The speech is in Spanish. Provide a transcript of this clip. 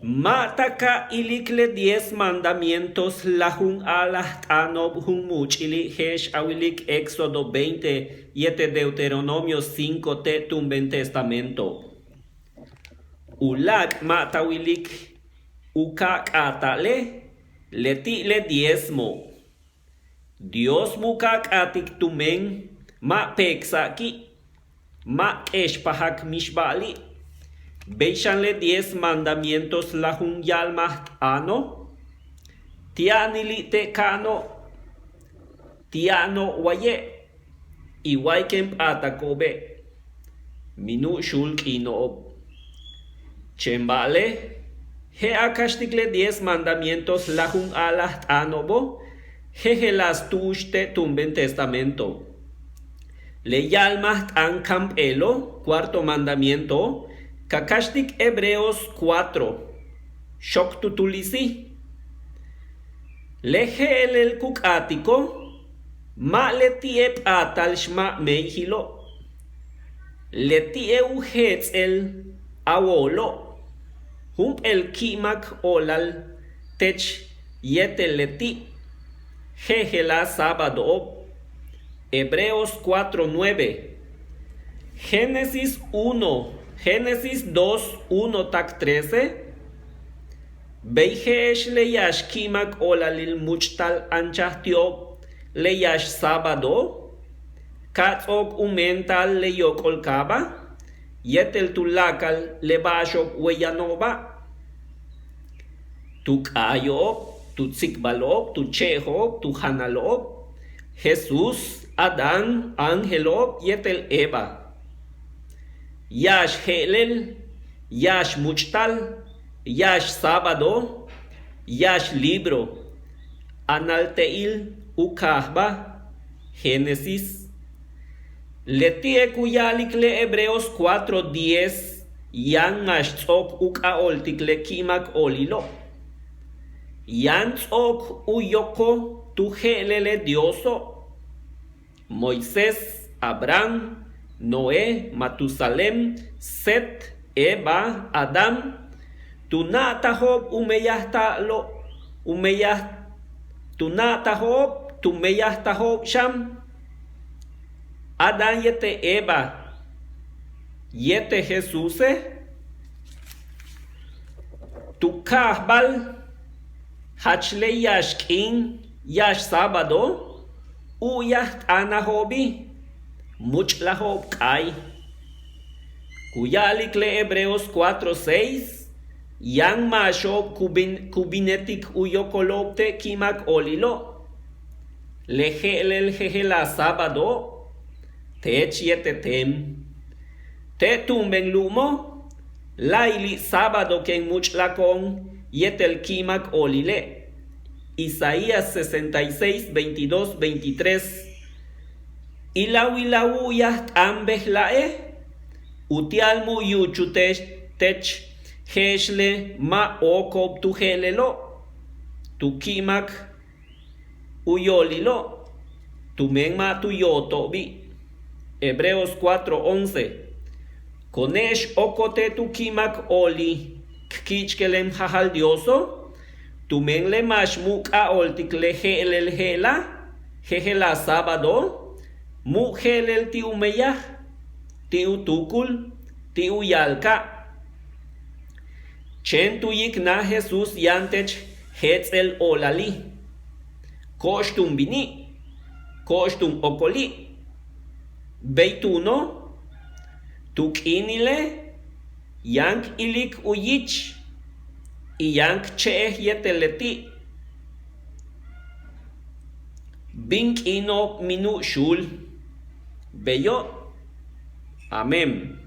Mataka ilikle 10 mandamientos lahun alah tanob hun muchili hesh awilik Éxodo 20 yete Deuteronomio 5 te tumben testamento. Ulak matawilik ukak atale leti le diezmo. Dios mukak atik tumen ma peksaki ma eshpahak mishbali. Beishanle 10 mandamientos lahun yalmaht ano. Tianili te kano. Tiano waye. Iwaikem atakobe. Minu shulk inoob. Chembale. He akashtikle 10 mandamientos lahun alaht anobo. Hehelas tushte tumben testamento. Le yalmaht an campelo. Cuarto mandamiento. Kakashtik Hebreos 4. Shok tutulisi. Leje el kukatiko. Ma letiep atal shma meihilo. Letie uhetz el awolo. Hump el kimak olal. Tech yetel leti. Jejela sábado. Hebreos 4:9. Génesis 1. Génesis 2, 1 tak 13. Beijesh leyash kimak olalil muchtal anchahtiob leyash sábado. Katzok umental leyok olkaba. Yetel tulakal lebashok weyanova. Tuk ayob, tu tsikbalob, tu chehob, tu hanalob. Jesús, Adán, Angelob, yetel Eva. Yash helel, yash muchtal, yash sábado, yash libro, analteil ukahba, Génesis. Letie kuyalikle Hebreos 4:10, yan mashtzok ukaoltikle kimak olilo. Yan tzok uyoko tu helele dioso. Moisés, Abraham, Noé, Matusalem, Set, Eva, Adam, tunatahob umeyahtahob, tumeyahtahob sham. Adán yete Eva, yete Jesús, tukahbal, hachle yashkin, yash sábado, uyaht anahobi. Muchlahob kai. Kuyalikle Hebreos 4:6. Yang mashob kubinetik uyokolopte kimak olilo. Lehelel jehela sábado. Tech yetetem. Te tumben lumo. Laili sábado ken muchlakon yetel kimak olile. Isaías 66, 22, 23. Ilawilawu yaht ambehlae. Utialmu yuchutech tech heshle ma okob tu helelo. Tu kimak uyolilo. Tu menma tu yotobi. Hebreos 4:11. Konesh okote tu kimak oli. Kichkelem jajaldioso. Tu menle mashmuk a oltikle helel hela. Hehela sábado. Mujelel ti umeyah, ti utukul, ti uyalka. Chen tuyik na Jesús yantech hetzel olali. Kostum bini, kostum okoli. Beituno, tukinile, yank ilik uyich, yank cheh yeteleti. Bink ino minu shul. Bello. Amén.